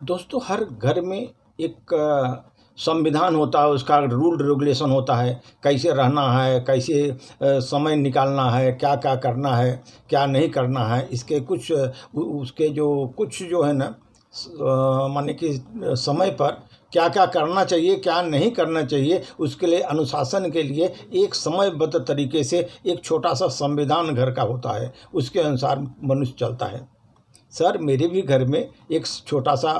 दोस्तों, हर घर में एक संविधान होता है, उसका रूल रेगुलेशन होता है, कैसे रहना है, कैसे समय निकालना है, क्या क्या करना है, क्या नहीं करना है। इसके कुछ उसके जो कुछ जो है ना, माने कि समय पर क्या क्या करना चाहिए, क्या नहीं करना चाहिए, उसके लिए अनुशासन के लिए एक समयबद्ध तरीके से एक छोटा सा संविधान घर का होता है, उसके अनुसार मनुष्य चलता है। सर, मेरे भी घर में एक छोटा सा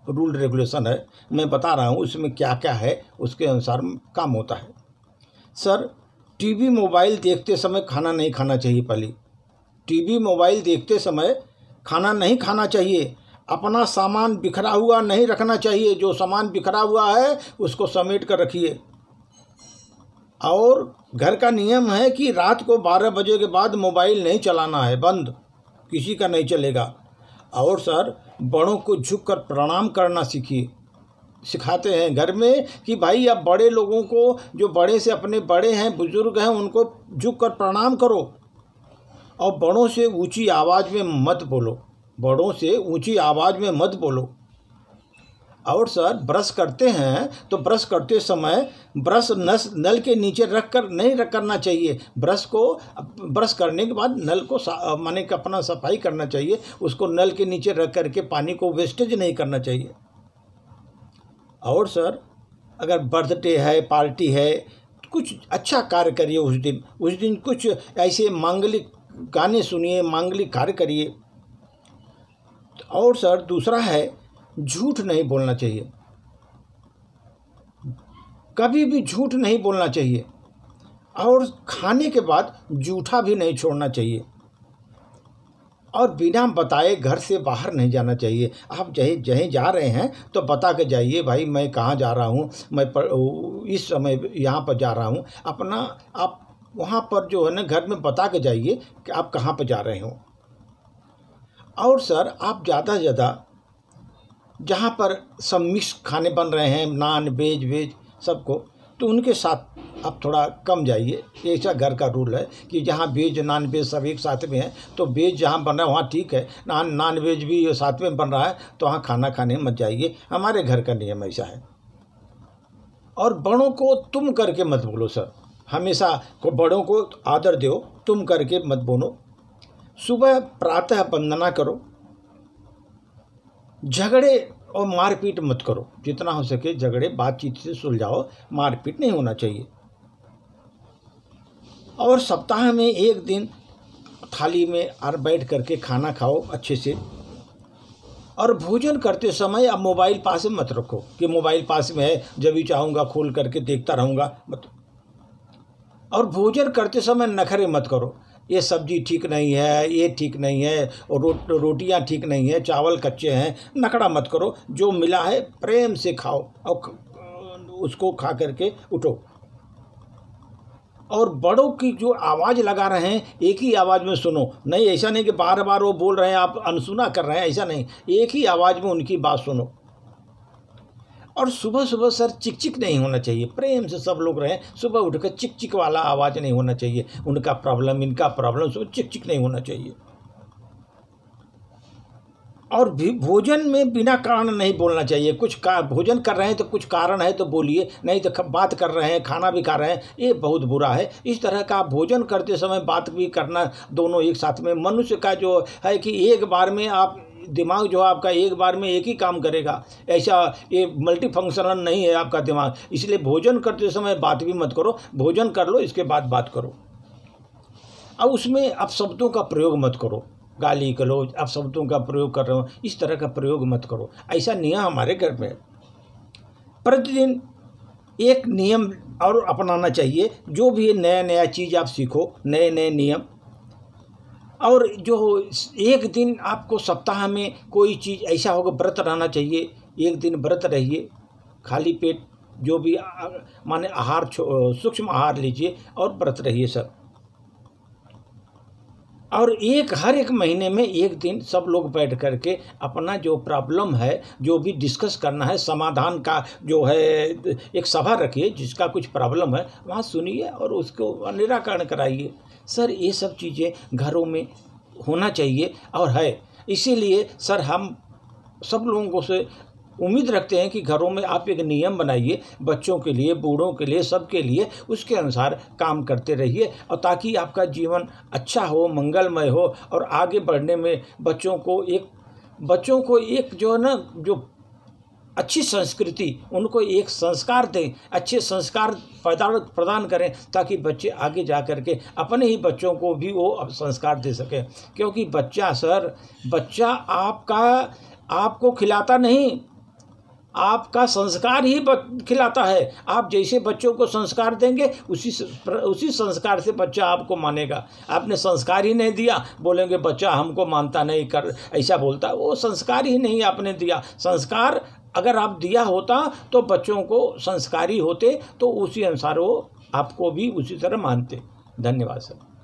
रूल रेगुलेशन है, मैं बता रहा हूँ उसमें क्या क्या है, उसके अनुसार काम होता है। सर, टीवी मोबाइल देखते समय खाना नहीं खाना चाहिए। पहले टीवी मोबाइल देखते समय खाना नहीं खाना चाहिए। अपना सामान बिखरा हुआ नहीं रखना चाहिए, जो सामान बिखरा हुआ है उसको समेट कर रखिए। और घर का नियम है कि रात को 12 बजे के बाद मोबाइल नहीं चलाना है, बंद, किसी का नहीं चलेगा। और सर, बड़ों को झुककर प्रणाम करना सिखाते हैं घर में कि भाई अब बड़े लोगों को, जो बड़े से अपने बड़े हैं, बुजुर्ग हैं, उनको झुककर प्रणाम करो। और बड़ों से ऊंची आवाज़ में मत बोलो, बड़ों से ऊंची आवाज़ में मत बोलो। और सर, ब्रश करते हैं तो ब्रश करते समय ब्रश नल के नीचे नहीं करना चाहिए। ब्रश करने के बाद नल को माने कि अपना सफाई करना चाहिए, उसको नल के नीचे रख करके पानी को वेस्टेज नहीं करना चाहिए। और सर, अगर बर्थडे है, पार्टी है, कुछ अच्छा कार्य करिए उस दिन कुछ ऐसे मांगलिक गाने सुनिए, मांगलिक कार्य करिए। और सर, दूसरा है, झूठ नहीं बोलना चाहिए, कभी भी झूठ नहीं बोलना चाहिए। और खाने के बाद जूठा भी नहीं छोड़ना चाहिए। और बिना बताए घर से बाहर नहीं जाना चाहिए। आप जहीं जा रहे हैं तो बता के जाइए, भाई मैं कहाँ जा रहा हूँ, मैं इस समय यहाँ पर जा रहा हूँ। अपना आप वहाँ पर जो है ना, घर में बता के जाइए कि आप कहाँ पर जा रहे हो। और सर, आप ज़्यादा से ज़्यादा जहाँ पर सब मिक्स खाने बन रहे हैं, नान वेज सबको, तो उनके साथ आप थोड़ा कम जाइए। ऐसा घर का रूल है कि जहाँ वेज नॉन वेज सब एक साथ में है, तो वेज जहाँ बन रहा है वहाँ ठीक है, नॉन वेज भी साथ में बन रहा है तो वहाँ खाना खाने मत जाइए। हमारे घर का नियम ऐसा है। और बड़ों को तुम करके मत बोलो सर, हमेशा बड़ों को आदर दो, तुम करके मत बोलो। सुबह प्रातः वंदना करो। झगड़े और मारपीट मत करो, जितना हो सके झगड़े बातचीत से सुलझाओ, मारपीट नहीं होना चाहिए। और सप्ताह में एक दिन थाली में बैठ करके खाना खाओ अच्छे से। और भोजन करते समय अब मोबाइल पास में मत रखो कि मोबाइल पास में है, जब भी चाहूँगा खोल करके देखता रहूँगा, मत। और भोजन करते समय नखरे मत करो, ये सब्जी ठीक नहीं है, ये ठीक नहीं है, और रोटियां ठीक नहीं है, चावल कच्चे हैं, नखड़ा मत करो। जो मिला है प्रेम से खाओ और उसको खा करके उठो। और बड़ों की जो आवाज़ लगा रहे हैं, एक ही आवाज़ में सुनो। नहीं, ऐसा नहीं कि बार बार वो बोल रहे हैं आप अनसुना कर रहे हैं, ऐसा नहीं, एक ही आवाज़ में उनकी बात सुनो। और सुबह सुबह सर, चिक चिक नहीं होना चाहिए, प्रेम से सब लोग रहें। सुबह उठकर चिक चिक वाला आवाज़ नहीं होना चाहिए, उनका प्रॉब्लम इनका प्रॉब्लम, सुबह चिक चिक नहीं होना चाहिए। और भी भोजन में बिना कारण नहीं बोलना चाहिए। भोजन कर रहे हैं तो कुछ कारण है तो बोलिए, नहीं तो बात कर रहे हैं, खाना भी खा रहे हैं, ये बहुत बुरा है। इस तरह का भोजन करते समय बात भी करना, दोनों एक साथ में। मनुष्य का जो है कि एक बार में आप दिमाग जो है आपका एक बार में एक ही काम करेगा, ऐसा ये मल्टी फंक्शनल नहीं है आपका दिमाग। इसलिए भोजन करते समय बात भी मत करो, भोजन कर लो इसके बाद बात करो। अब उसमें आप शब्दों का प्रयोग मत करो, गाली गलौज, आप शब्दों का प्रयोग कर रहे हो, इस तरह का प्रयोग मत करो। ऐसा नियम हमारे घर में प्रतिदिन एक नियम और अपनाना चाहिए। जो भी नया नया चीज़ आप सीखो, नए नए नियम। और जो एक दिन आपको सप्ताह में कोई चीज़ ऐसा होगा, व्रत रहना चाहिए। एक दिन व्रत रहिए, खाली पेट जो भी माने आहार, सूक्ष्म आहार लीजिए और व्रत रहिए सर। और हर एक महीने में एक दिन सब लोग बैठ करके अपना जो प्रॉब्लम है, जो भी डिस्कस करना है, समाधान का जो है एक सभा रखिए। जिसका कुछ प्रॉब्लम है वहाँ सुनिए और उसको निराकरण कराइए सर। ये सब चीज़ें घरों में होना चाहिए और है। इसीलिए सर, हम सब लोगों से उम्मीद रखते हैं कि घरों में आप एक नियम बनाइए, बच्चों के लिए, बूढ़ों के लिए, सबके लिए, उसके अनुसार काम करते रहिए, और ताकि आपका जीवन अच्छा हो, मंगलमय हो, और आगे बढ़ने में बच्चों को एक जो है ना, जो अच्छी संस्कृति, उनको एक संस्कार दें, अच्छे संस्कार प्रदान करें, ताकि बच्चे आगे जा कर के अपने ही बच्चों को भी वो संस्कार दे सकें। क्योंकि बच्चा आपको खिलाता नहीं, आपका संस्कार ही खिलाता है। आप जैसे बच्चों को संस्कार देंगे, उसी संस्कार से बच्चा आपको मानेगा। आपने संस्कार ही नहीं दिया, बोलेंगे बच्चा हमको मानता नहीं, कर ऐसा बोलता, वो संस्कार ही नहीं आपने दिया। संस्कार अगर आप दिया होता तो बच्चों को संस्कारी होते, तो उसी अनुसार वो आपको भी उसी तरह मानते। धन्यवाद सर।